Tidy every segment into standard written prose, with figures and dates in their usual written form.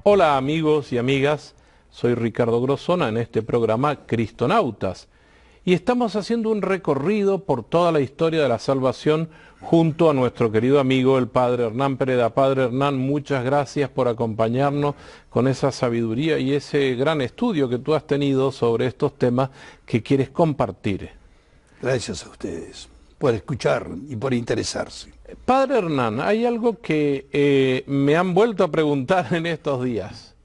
Hola amigos y amigas, soy Ricardo Grosona en este programa Cristonautas y estamos haciendo un recorrido por toda la historia de la salvación junto a nuestro querido amigo el Padre Hernán Pereda. Padre Hernán, muchas gracias por acompañarnos con esa sabiduría y ese gran estudio que tú has tenido sobre estos temas que quieres compartir. Gracias a ustedes por escuchar y por interesarse. Padre Hernán, hay algo que me han vuelto a preguntar en estos días.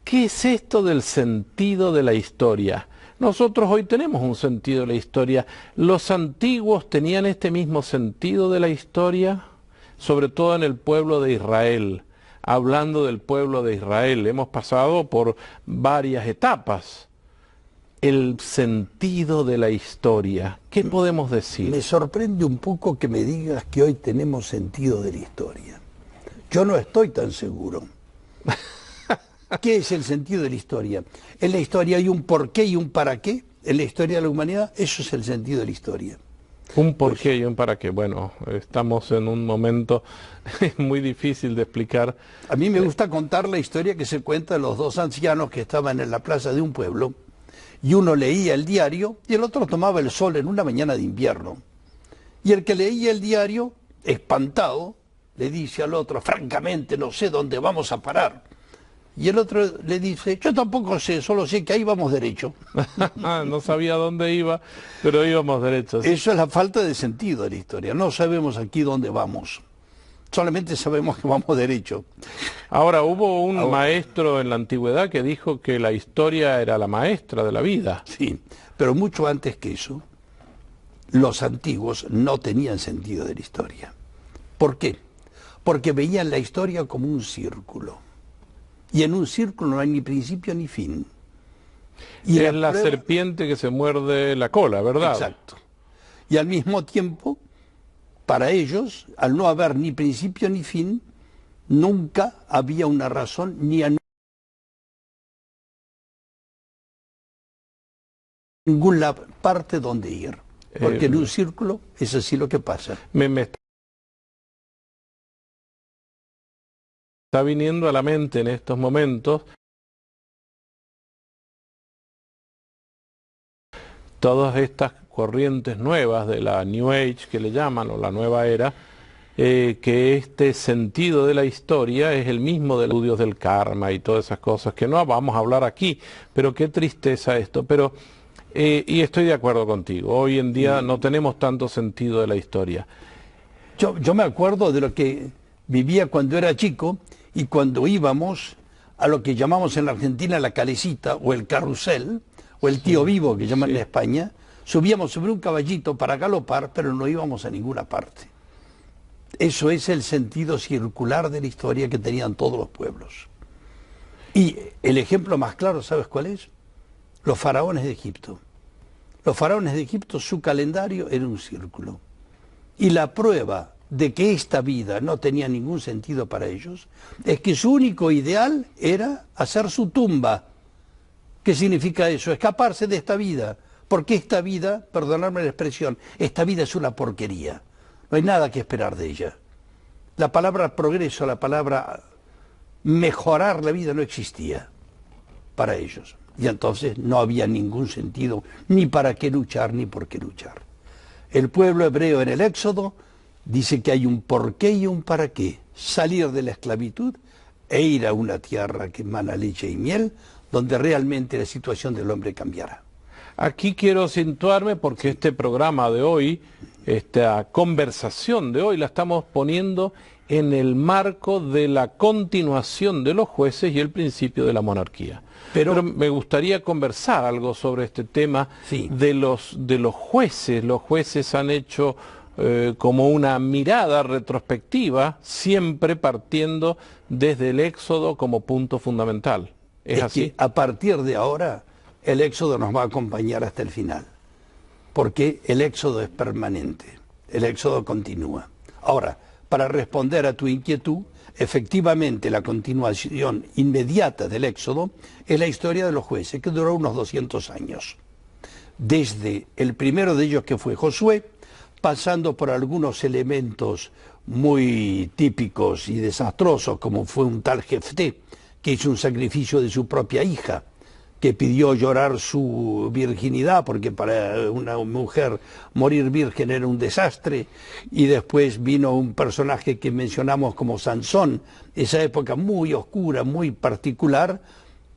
¿Qué es esto del sentido de la historia? Nosotros hoy tenemos un sentido de la historia. ¿Los antiguos tenían este mismo sentido de la historia? Sobre todo en el pueblo de Israel. Hablando del pueblo de Israel, hemos pasado por varias etapas. El sentido de la historia, ¿qué podemos decir? Me sorprende un poco que me digas que hoy tenemos sentido de la historia. Yo no estoy tan seguro. ¿Qué es el sentido de la historia? En la historia hay un porqué y un para qué. En la historia de la humanidad, eso es el sentido de la historia. Un porqué y un para qué. Bueno, estamos en un momento muy difícil de explicar. A mí me gusta contar la historia que se cuenta de los dos ancianos que estaban en la plaza de un pueblo. Y uno leía el diario y el otro tomaba el sol en una mañana de invierno. Y el que leía el diario, espantado, le dice al otro, francamente no sé dónde vamos a parar. Y el otro le dice, yo tampoco sé, solo sé que ahí vamos derecho. No sabía dónde iba, pero íbamos derecho. ¿Sí? Eso es la falta de sentido de la historia. No sabemos aquí dónde vamos. Solamente sabemos que vamos derecho. Ahora, hubo un maestro en la antigüedad que dijo que la historia era la maestra de la vida. Sí, pero mucho antes que eso, los antiguos no tenían sentido de la historia. ¿Por qué? Porque veían la historia como un círculo. Y en un círculo no hay ni principio ni fin. Y es la serpiente que se muerde la cola, ¿verdad? Exacto. Y al mismo tiempo, para ellos, al no haber ni principio ni fin, nunca había una razón ni a ninguna parte donde ir. Porque en un círculo es así lo que pasa. Me está viniendo a la mente en estos momentos todas estas corrientes nuevas de la New Age que le llaman, o la nueva era, que este sentido de la historia es el mismo de los estudios del karma y todas esas cosas, que no vamos a hablar aquí, pero qué tristeza esto. Pero y estoy de acuerdo contigo, hoy en día no tenemos tanto sentido de la historia. Yo me acuerdo de lo que vivía cuando era chico y cuando íbamos a lo que llamamos en la Argentina la calecita o el carrusel o el tío vivo que llaman en España. Subíamos sobre un caballito para galopar, pero no íbamos a ninguna parte. Eso es el sentido circular de la historia que tenían todos los pueblos. Y el ejemplo más claro, ¿sabes cuál es? Los faraones de Egipto. Los faraones de Egipto, su calendario era un círculo. Y la prueba de que esta vida no tenía ningún sentido para ellos es que su único ideal era hacer su tumba. ¿Qué significa eso? Escaparse de esta vida. Porque esta vida, perdonadme la expresión, esta vida es una porquería. No hay nada que esperar de ella. La palabra progreso, la palabra mejorar la vida no existía para ellos. Y entonces no había ningún sentido ni para qué luchar ni por qué luchar. El pueblo hebreo en el Éxodo dice que hay un porqué y un para qué. Salir de la esclavitud e ir a una tierra que emana leche y miel, donde realmente la situación del hombre cambiará. Aquí quiero situarme porque este programa de hoy, esta conversación de hoy, la estamos poniendo en el marco de la continuación de los jueces y el principio de la monarquía. Pero me gustaría conversar algo sobre este tema de los jueces. Los jueces han hecho como una mirada retrospectiva, siempre partiendo desde el Éxodo como punto fundamental. ¿Es así? Que a partir de ahora el Éxodo nos va a acompañar hasta el final, porque el Éxodo es permanente, el Éxodo continúa. Ahora, para responder a tu inquietud, efectivamente la continuación inmediata del Éxodo es la historia de los jueces, que duró unos 200 años. Desde el primero de ellos, que fue Josué, pasando por algunos elementos muy típicos y desastrosos, como fue un tal Jefté, que hizo un sacrificio de su propia hija, que pidió llorar su virginidad, porque para una mujer morir virgen era un desastre, y después vino un personaje que mencionamos como Sansón, esa época muy oscura, muy particular,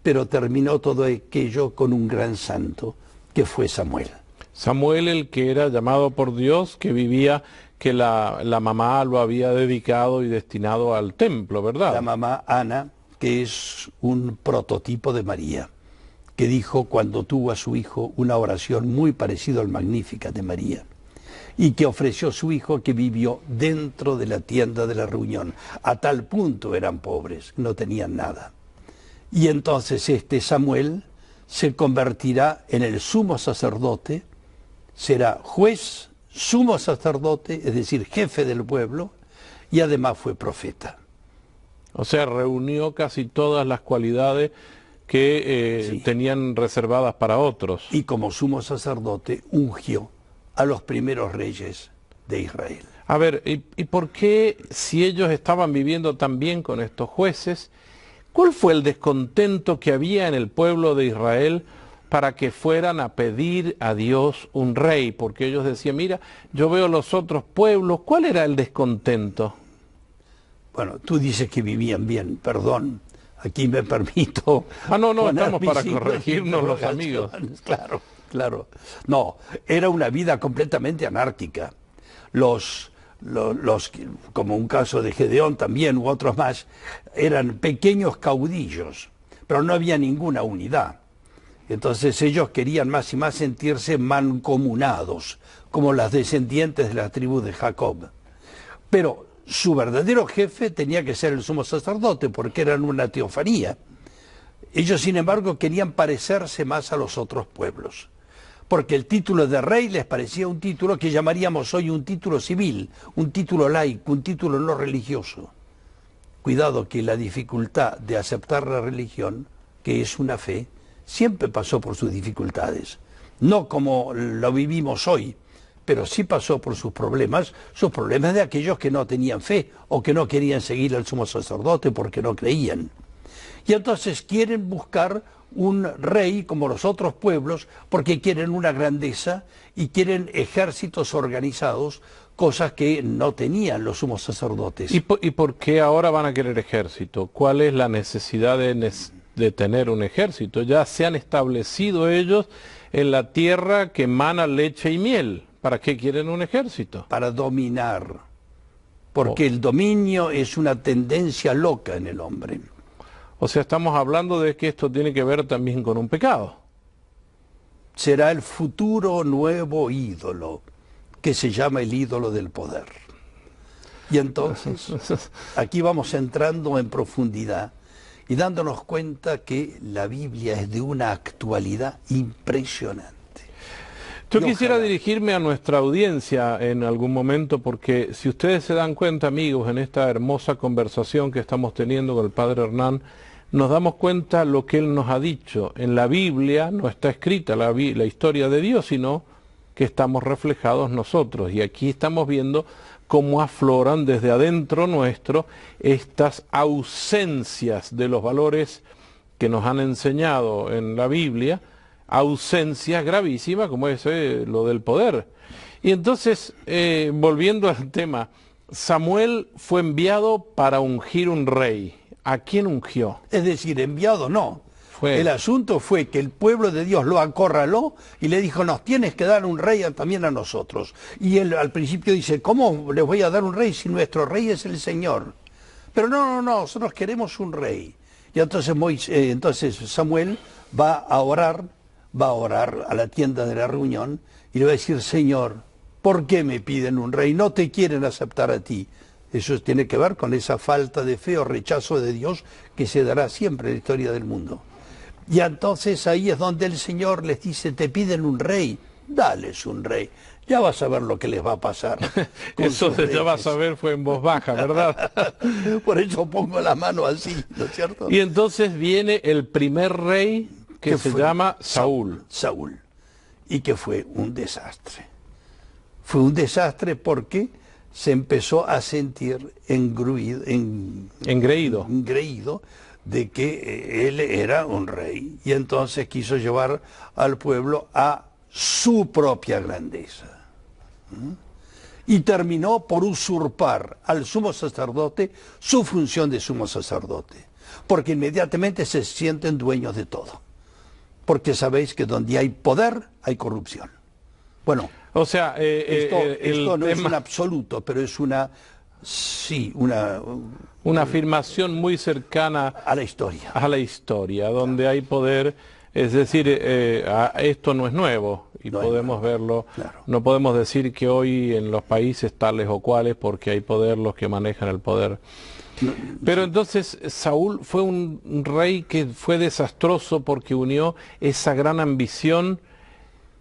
pero terminó todo aquello con un gran santo, que fue Samuel. Samuel, el que era llamado por Dios, que vivía, que la mamá lo había dedicado y destinado al templo, ¿verdad? La mamá Ana, que es un prototipo de María, que dijo cuando tuvo a su hijo una oración muy parecida al Magníficat de María, y que ofreció a su hijo, que vivió dentro de la tienda de la reunión. A tal punto eran pobres, no tenían nada. Y entonces este Samuel se convertirá en el sumo sacerdote, será juez, sumo sacerdote, es decir, jefe del pueblo, y además fue profeta. O sea, reunió casi todas las cualidades que Sí. tenían reservadas para otros. Y como sumo sacerdote ungió a los primeros reyes de Israel. A ver, ¿y por qué, si ellos estaban viviendo tan bien con estos jueces, cuál fue el descontento que había en el pueblo de Israel para que fueran a pedir a Dios un rey? Porque ellos decían, mira, yo veo los otros pueblos, ¿cuál era el descontento? Bueno, tú dices que vivían bien, perdón, aquí me permito... No, poner estamos mis para signos de corregirnos los amigos. interrogación. Claro, claro. No, era una vida completamente anárquica. Los, como un caso de Gedeón también, u otros más, eran pequeños caudillos, pero no había ninguna unidad. Entonces ellos querían más y más sentirse mancomunados, como las descendientes de la tribu de Jacob. Pero su verdadero jefe tenía que ser el sumo sacerdote, porque eran una teofanía. Ellos, sin embargo, querían parecerse más a los otros pueblos, porque el título de rey les parecía un título que llamaríamos hoy un título civil, un título laico, un título no religioso. Cuidado que la dificultad de aceptar la religión, que es una fe, siempre pasó por sus dificultades, no como lo vivimos hoy, pero sí pasó por sus problemas de aquellos que no tenían fe o que no querían seguir al sumo sacerdote porque no creían. Y entonces quieren buscar un rey como los otros pueblos porque quieren una grandeza y quieren ejércitos organizados, cosas que no tenían los sumos sacerdotes. ¿Y por qué ahora van a querer ejército? ¿Cuál es la necesidad de tener un ejército? Ya se han establecido ellos en la tierra que emana leche y miel. ¿Para qué quieren un ejército? Para dominar, porque el dominio es una tendencia loca en el hombre. O sea, estamos hablando de que esto tiene que ver también con un pecado. Será el futuro nuevo ídolo, que se llama el ídolo del poder. Y entonces, aquí vamos entrando en profundidad y dándonos cuenta que la Biblia es de una actualidad impresionante. Yo quisiera dirigirme a nuestra audiencia en algún momento, porque si ustedes se dan cuenta, amigos, en esta hermosa conversación que estamos teniendo con el Padre Hernán, nos damos cuenta lo que él nos ha dicho. En la Biblia no está escrita la historia de Dios, sino que estamos reflejados nosotros. Y aquí estamos viendo cómo afloran desde adentro nuestro estas ausencias de los valores que nos han enseñado en la Biblia, ausencias gravísimas como es lo del poder. Y entonces, volviendo al tema, Samuel fue enviado para ungir un rey. ¿A quién ungió? Es decir, enviado no. El asunto fue que el pueblo de Dios lo acorraló y le dijo, nos tienes que dar un rey también a nosotros. Y él al principio dice, ¿cómo les voy a dar un rey si nuestro rey es el Señor? Pero no, nosotros queremos un rey. Y entonces Samuel va a orar a la tienda de la reunión y le va a decir, Señor, ¿por qué me piden un rey? No te quieren aceptar a ti. Eso tiene que ver con esa falta de fe o rechazo de Dios que se dará siempre en la historia del mundo. Y entonces ahí es donde el Señor les dice, te piden un rey, dales un rey. Ya vas a ver lo que les va a pasar. Eso de ya vas a ver fue en voz baja, ¿verdad? Por eso pongo la mano así, ¿no es cierto? Y entonces viene el primer rey que se llama Saúl. Saúl. Y que fue un desastre. Fue un desastre porque se empezó a sentir engreído de que él era un rey, y entonces quiso llevar al pueblo a su propia grandeza. Y terminó por usurpar al sumo sacerdote su función de sumo sacerdote, porque inmediatamente se sienten dueños de todo, porque sabéis que donde hay poder hay corrupción. Bueno, o sea, esto no es un absoluto, pero es una afirmación muy cercana a la historia. A la historia, donde hay poder, es decir, esto no es nuevo y no podemos verlo. Claro. No podemos decir que hoy en los países tales o cuales, porque hay poder los que manejan el poder. Pero entonces Saúl fue un rey que fue desastroso porque unió esa gran ambición,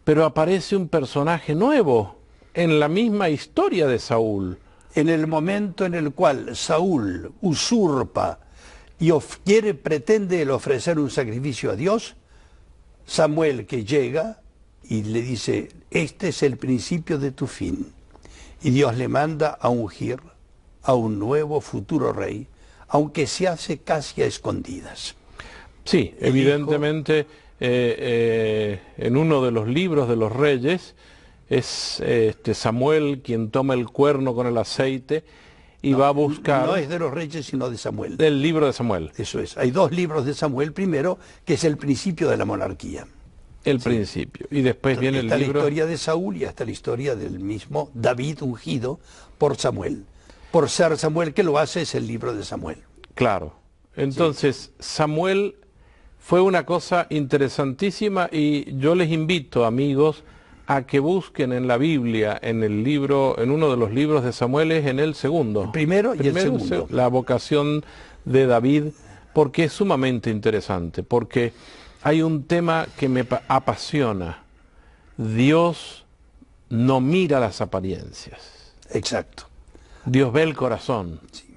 pero aparece un personaje nuevo en la misma historia de Saúl. En el momento en el cual Saúl usurpa y pretende ofrecer un sacrificio a Dios, Samuel, que llega y le dice, este es el principio de tu fin. Y Dios le manda a ungir a un nuevo futuro rey, aunque se hace casi a escondidas. Sí, evidentemente en uno de los libros de los reyes es Samuel quien toma el cuerno con el aceite y va a buscar... No es de los reyes, sino de Samuel. Del libro de Samuel. Eso es. Hay dos libros de Samuel. Primero, que es el principio de la monarquía. El principio. Y después viene el libro... Está la historia de Saúl y hasta la historia del mismo David ungido por Samuel. Por ser Samuel que lo hace, es el libro de Samuel. Claro. Entonces, Samuel fue una cosa interesantísima y yo les invito, amigos, a que busquen en la Biblia, en uno de los libros de Samuel, es en el segundo. El primero y el segundo. La vocación de David, porque es sumamente interesante, porque hay un tema que me apasiona. Dios no mira las apariencias. Exacto. Dios ve el corazón. Sí.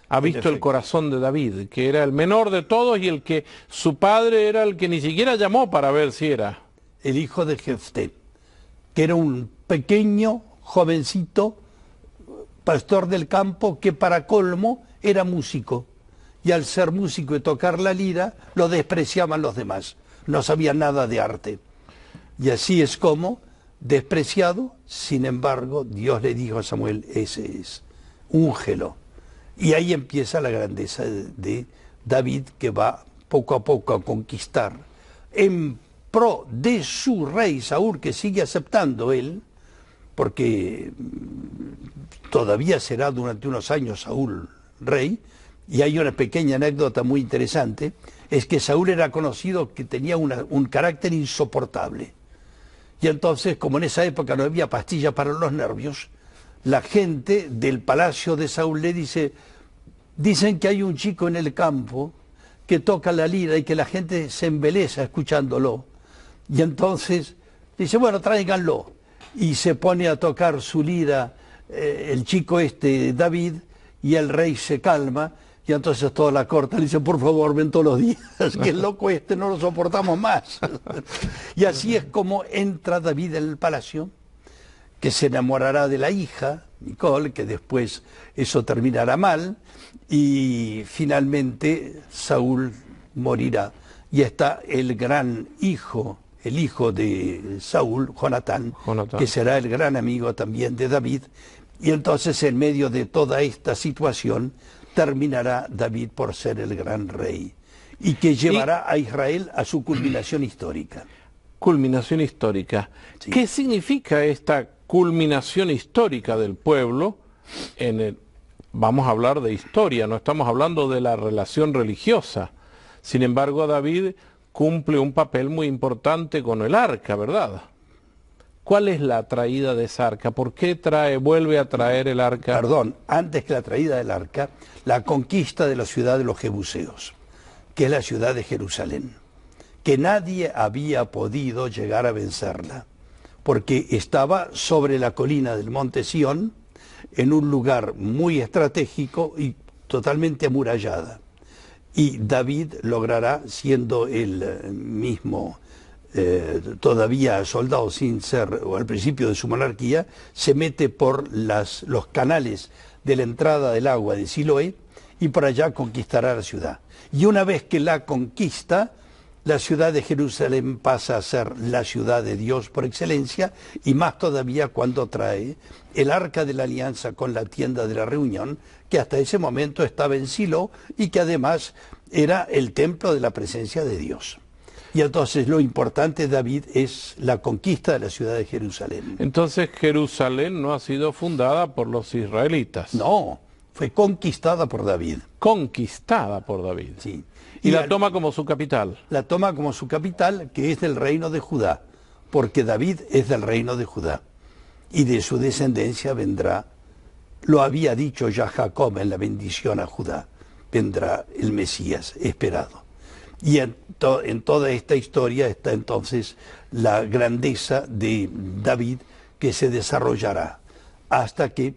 Ha visto el corazón de David, que era el menor de todos y el que su padre era el que ni siquiera llamó para ver si era. El hijo de Jefté, que era un pequeño, jovencito, pastor del campo, que para colmo era músico. Y al ser músico y tocar la lira, lo despreciaban los demás. No sabía nada de arte. Y así es como, despreciado, sin embargo, Dios le dijo a Samuel, ese es, úngelo. Y ahí empieza la grandeza de David, que va poco a poco a conquistar en pro de su rey Saúl, que sigue aceptando él, porque todavía será durante unos años Saúl rey. Y hay una pequeña anécdota muy interesante, es que Saúl era conocido que tenía un carácter insoportable. Y entonces, como en esa época no había pastilla para los nervios, la gente del palacio de Saúl le dicen que hay un chico en el campo que toca la lira y que la gente se embelesa escuchándolo. Y entonces dice, bueno, tráiganlo. Y se pone a tocar su lira el chico David, y el rey se calma. Y entonces toda la corte le dice, por favor, ven todos los días, que el loco no lo soportamos más. Y así es como entra David en el palacio, que se enamorará de la hija, Nicole, que después eso terminará mal, y finalmente Saúl morirá. Y está el gran hijo, el hijo de Saúl, Jonatán, que será el gran amigo también de David. Y entonces, en medio de toda esta situación, terminará David por ser el gran rey, y que llevará a Israel a su culminación histórica. Culminación histórica. Sí. ¿Qué significa esta culminación histórica del pueblo? Vamos a hablar de historia, no estamos hablando de la relación religiosa. Sin embargo, David cumple un papel muy importante con el arca, ¿verdad? ¿Cuál es la traída de esa arca? ¿Por qué vuelve a traer el arca? Perdón, antes que la traída del arca, la conquista de la ciudad de los jebuseos, que es la ciudad de Jerusalén, que nadie había podido llegar a vencerla, porque estaba sobre la colina del monte Sión, en un lugar muy estratégico y totalmente amurallada. Y David logrará, siendo el mismo todavía soldado sin ser, o al principio de su monarquía, se mete por los canales de la entrada del agua de Siloé y por allá conquistará la ciudad. Y una vez que la conquista, la ciudad de Jerusalén pasa a ser la ciudad de Dios por excelencia, y más todavía cuando trae el arca de la alianza con la tienda de la reunión, que hasta ese momento estaba en Silo y que además era el templo de la presencia de Dios. Y entonces lo importante, David, es la conquista de la ciudad de Jerusalén. Entonces Jerusalén no ha sido fundada por los israelitas. No, fue conquistada por David. Conquistada por David. Sí. Y la toma como su capital. La toma como su capital, que es del reino de Judá, porque David es del reino de Judá. Y de su descendencia vendrá, lo había dicho ya Jacob en la bendición a Judá, vendrá el Mesías esperado. Y en toda esta historia está entonces la grandeza de David, que se desarrollará hasta que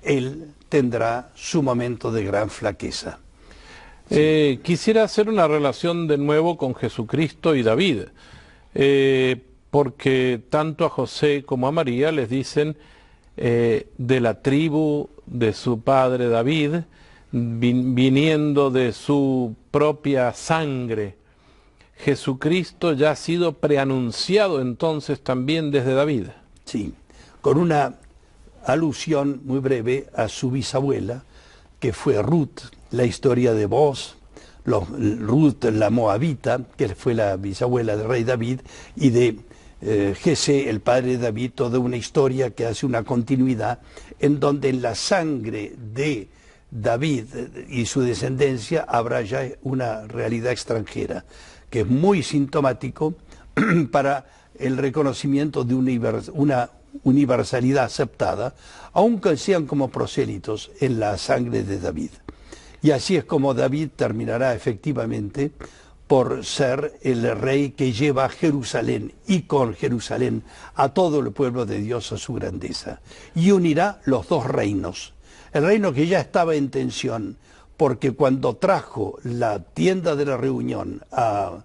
él tendrá su momento de gran flaqueza. Sí. Quisiera hacer una relación de nuevo con Jesucristo y David, porque tanto a José como a María les dicen de la tribu de su padre David, viniendo de su propia sangre. Jesucristo ya ha sido preanunciado entonces también desde David. Sí, con una alusión muy breve a su bisabuela, que fue Ruth, la historia de Boaz, Ruth la moabita, que fue la bisabuela del rey David, y de Jesé, el padre de David, toda una historia que hace una continuidad, en donde en la sangre de David y su descendencia habrá ya una realidad extranjera, que es muy sintomático para el reconocimiento de una universalidad aceptada, aunque sean como prosélitos en la sangre de David. Y así es como David terminará efectivamente por ser el rey que lleva a Jerusalén y con Jerusalén a todo el pueblo de Dios a su grandeza. Y unirá los dos reinos. El reino que ya estaba en tensión, porque cuando trajo la tienda de la reunión a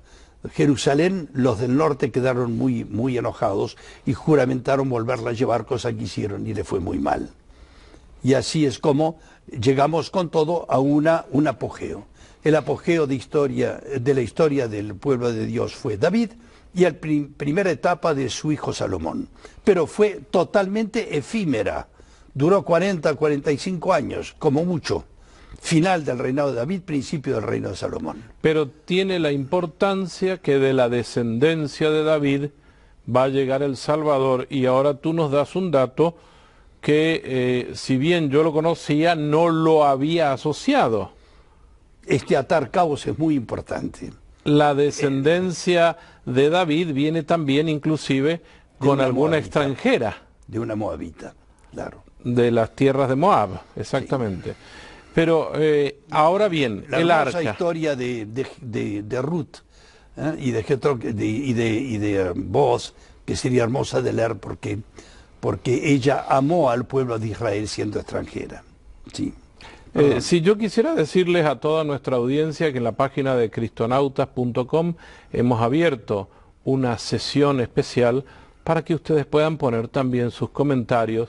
Jerusalén, los del norte quedaron muy, muy enojados y juramentaron volverla a llevar, cosa que hicieron y le fue muy mal. Y así es como llegamos con todo a un apogeo. El apogeo de la historia del pueblo de Dios fue David y la primera etapa de su hijo Salomón. Pero fue totalmente efímera. Duró 40, 45 años, como mucho. Final del reinado de David, principio del reino de Salomón. Pero tiene la importancia que de la descendencia de David va a llegar el Salvador, y ahora tú nos das un dato que si bien yo lo conocía, no lo había asociado. Este atar cabos es muy importante. La descendencia de David viene también inclusive con alguna extranjera. De una moabita, claro. De las tierras de Moab, exactamente. Sí. Pero ahora bien, la el arca. La historia de Ruth y de Jetro y de Boaz, que sería hermosa de leer porque ella amó al pueblo de Israel siendo extranjera. Sí. Si yo quisiera decirles a toda nuestra audiencia que en la página de cristonautas.com hemos abierto una sesión especial para que ustedes puedan poner también sus comentarios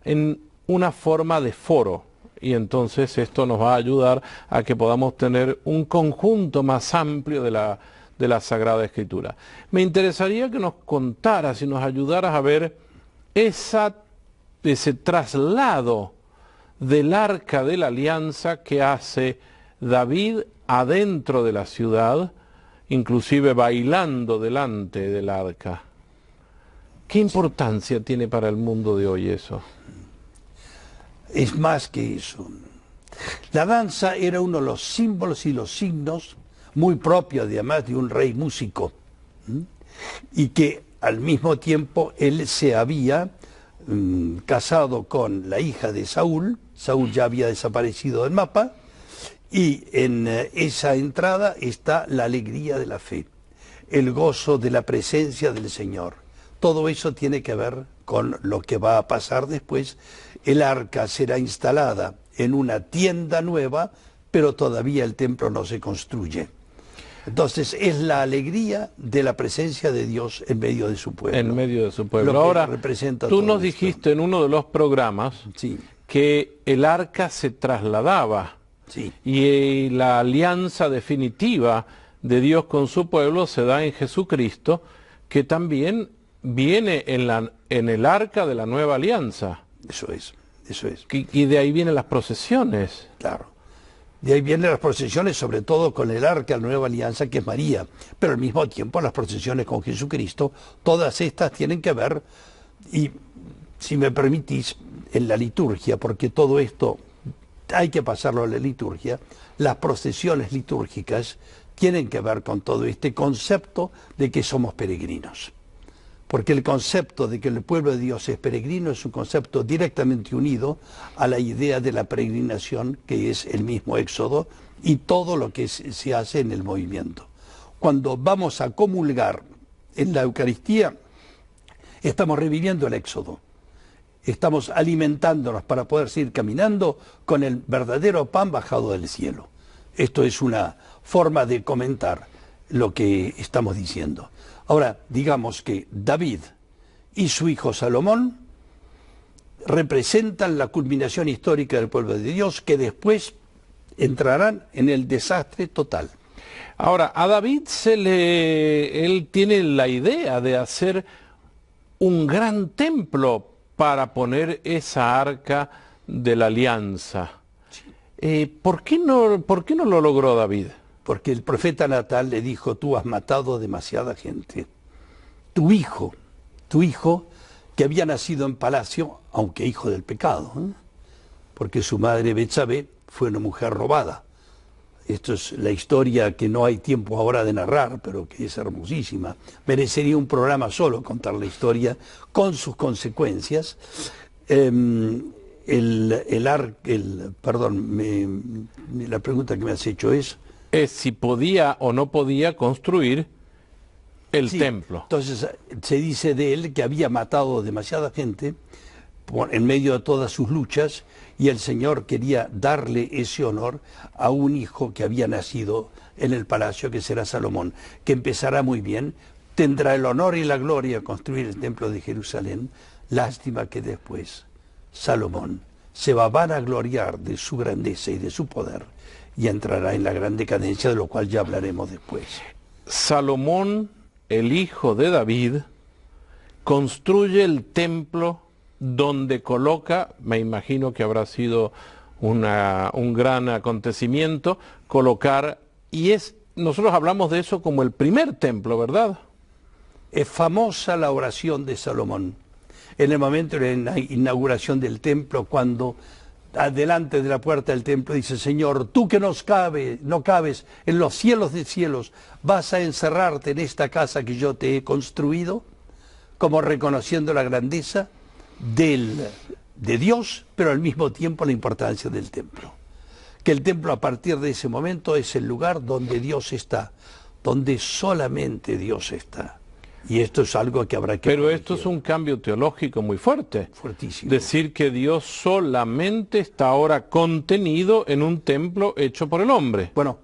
en una forma de foro, y entonces esto nos va a ayudar a que podamos tener un conjunto más amplio de la Sagrada Escritura. Me interesaría que nos contaras y nos ayudaras a ver ese traslado del arca de la alianza que hace David adentro de la ciudad, inclusive bailando delante del arca. ¿Qué importancia tiene para el mundo de hoy eso? Es más que eso. La danza era uno de los símbolos y los signos muy propios, además, de un rey músico. Y que al mismo tiempo él se había casado con la hija de Saúl. Saúl ya había desaparecido del mapa, y en esa entrada está la alegría de la fe, el gozo de la presencia del Señor. Todo eso tiene que ver con lo que va a pasar después. El arca será instalada en una tienda nueva, pero todavía el templo no se construye. Entonces es la alegría de la presencia de Dios en medio de su pueblo. En medio de su pueblo. Lo que Ahora, representa tú todo nos esto. dijiste en uno de los programas Sí, que el arca se trasladaba sí, y la alianza definitiva de Dios con su pueblo se da en Jesucristo, que también viene en el arca de la nueva alianza. eso es, eso es, Y de ahí vienen las procesiones. claro. De ahí vienen las procesiones, sobre todo con el arca de la nueva alianza, que es María. Pero al mismo tiempo las procesiones con Jesucristo, todas estas tienen que ver, y si me permitís, en la liturgia, porque todo esto hay que pasarlo a la liturgia, las procesiones litúrgicas tienen que ver con todo este concepto de que somos peregrinos. Porque el concepto de que el pueblo de Dios es peregrino es un concepto directamente unido a la idea de la peregrinación, que es el mismo Éxodo, y todo lo que se hace en el movimiento. Cuando vamos a comulgar en la Eucaristía, estamos reviviendo el Éxodo. Estamos alimentándonos para poder seguir caminando con el verdadero pan bajado del cielo. Esto es una forma de comentar lo que estamos diciendo. Ahora, digamos que David y su hijo Salomón representan la culminación histórica del pueblo de Dios, que después entrarán en el desastre total. Ahora, a David él tiene la idea de hacer un gran templo para poner esa arca de la alianza. ¿Por qué no lo logró David? Porque el profeta Natal le dijo: tú has matado demasiada gente. Tu hijo, que había nacido en palacio, aunque hijo del pecado, porque su madre Betsabé fue una mujer robada. Esto es la historia que no hay tiempo ahora de narrar, pero que es hermosísima. Merecería un programa solo contar la historia con sus consecuencias. La pregunta que me has hecho es si podía o no podía construir el templo. Entonces se dice de él que había matado demasiada gente en medio de todas sus luchas, y el Señor quería darle ese honor a un hijo que había nacido en el palacio, que será Salomón, que empezará muy bien, tendrá el honor y la gloria de construir el templo de Jerusalén. Lástima que después Salomón se va a vanagloriar de su grandeza y de su poder, y entrará en la gran decadencia, de lo cual ya hablaremos después. Salomón, el hijo de David, construye el templo donde coloca, me imagino que habrá sido un gran acontecimiento, colocar, nosotros hablamos de eso como el primer templo, ¿verdad? Es famosa la oración de Salomón, en el momento de la inauguración del templo, cuando delante de la puerta del templo dice: Señor, tú que no cabes en los cielos de cielos, ¿vas a encerrarte en esta casa que yo te he construido? Como reconociendo la grandeza de Dios, pero al mismo tiempo la importancia del templo. Que el templo, a partir de ese momento, es el lugar donde Dios está, donde solamente Dios está. Y esto es algo que habrá que... Pero esto es un cambio teológico muy fuerte. Fuertísimo. Decir que Dios solamente está ahora contenido en un templo hecho por el hombre. Bueno,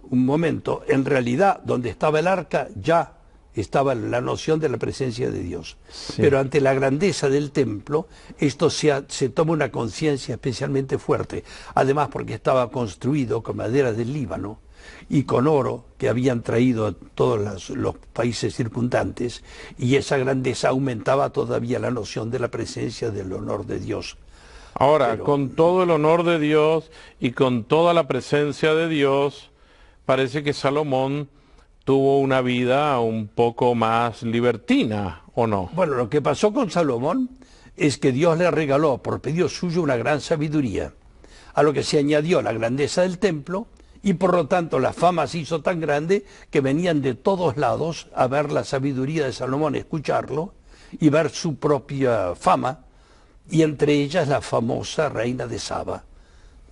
un momento, en realidad donde estaba el arca ya estaba la noción de la presencia de Dios. Sí. Pero ante la grandeza del templo, esto se toma una conciencia especialmente fuerte. Además, porque estaba construido con madera del Líbano y con oro que habían traído todos los países circundantes, y esa grandeza aumentaba todavía la noción de la presencia del honor de Dios. Ahora, con todo el honor de Dios y con toda la presencia de Dios, parece que Salomón tuvo una vida un poco más libertina, ¿o no? Bueno, lo que pasó con Salomón es que Dios le regaló por pedido suyo una gran sabiduría, a lo que se añadió la grandeza del templo, y por lo tanto la fama se hizo tan grande que venían de todos lados a ver la sabiduría de Salomón, escucharlo y ver su propia fama, y entre ellas la famosa reina de Saba,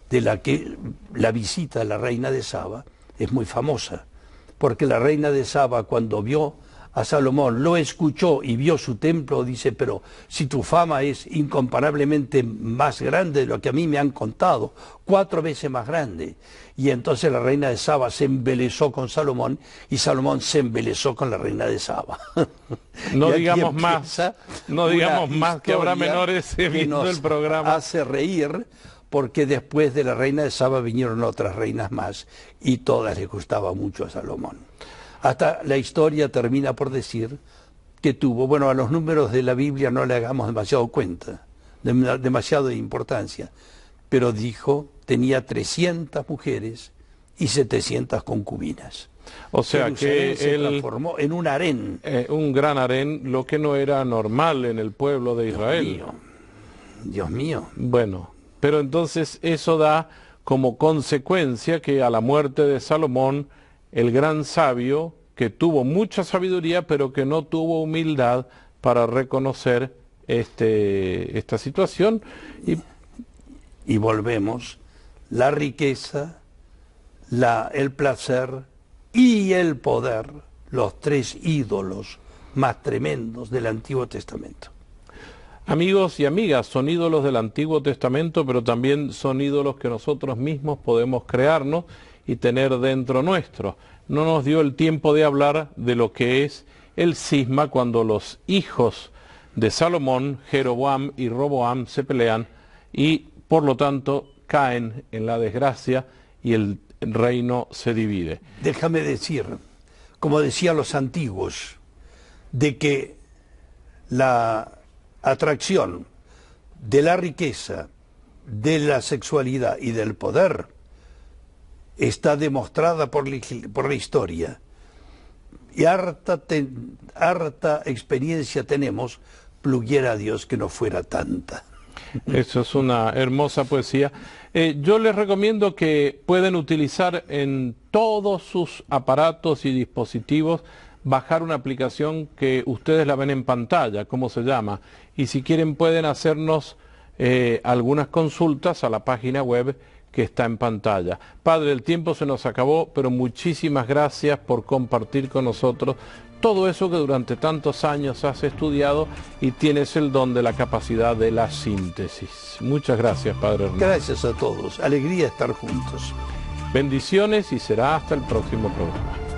de la que la visita de la reina de Saba es muy famosa, porque la reina de Saba, cuando vio a Salomón, lo escuchó y vio su templo, dice, pero si tu fama es incomparablemente más grande de lo que a mí me han contado, 4 veces más grande. Y entonces la reina de Saba se embelesó con Salomón y Salomón se embelesó con la reina de Saba. No digamos más, no digamos más, que habrá menores viendo el programa. Hace reír porque después de la reina de Saba vinieron otras reinas más y todas les gustaba mucho a Salomón. Hasta la historia termina por decir que tuvo, bueno, a los números de la Biblia no le hagamos demasiado cuenta, demasiado de importancia, pero dijo, tenía 300 mujeres y 700 concubinas. O sea Jerusalén que se él transformó en un harén. Un gran harén, lo que no era normal en el pueblo de Israel. Dios mío. Bueno, pero entonces eso da como consecuencia que a la muerte de Salomón, el gran sabio, que tuvo mucha sabiduría, pero que no tuvo humildad para reconocer esta situación. Y volvemos, la riqueza, el placer y el poder, los 3 ídolos más tremendos del Antiguo Testamento. Amigos y amigas, son ídolos del Antiguo Testamento, pero también son ídolos que nosotros mismos podemos crearnos y tener dentro nuestro. No nos dio el tiempo de hablar de lo que es el cisma cuando los hijos de Salomón, Jeroboam y Roboam, se pelean y por lo tanto caen en la desgracia y el reino se divide. Déjame decir, como decían los antiguos, de que la atracción de la riqueza, de la sexualidad y del poder está demostrada por la historia. Y harta experiencia tenemos, pluguiera a Dios que no fuera tanta. Eso es una hermosa poesía. Yo les recomiendo que pueden utilizar en todos sus aparatos y dispositivos, bajar una aplicación que ustedes la ven en pantalla, ¿cómo se llama? Y si quieren pueden hacernos algunas consultas a la página web que está en pantalla. Padre, el tiempo se nos acabó, pero muchísimas gracias por compartir con nosotros todo eso que durante tantos años has estudiado y tienes el don de la capacidad de la síntesis. Muchas gracias, Padre Hernán. Gracias a todos. Alegría estar juntos. Bendiciones y será hasta el próximo programa.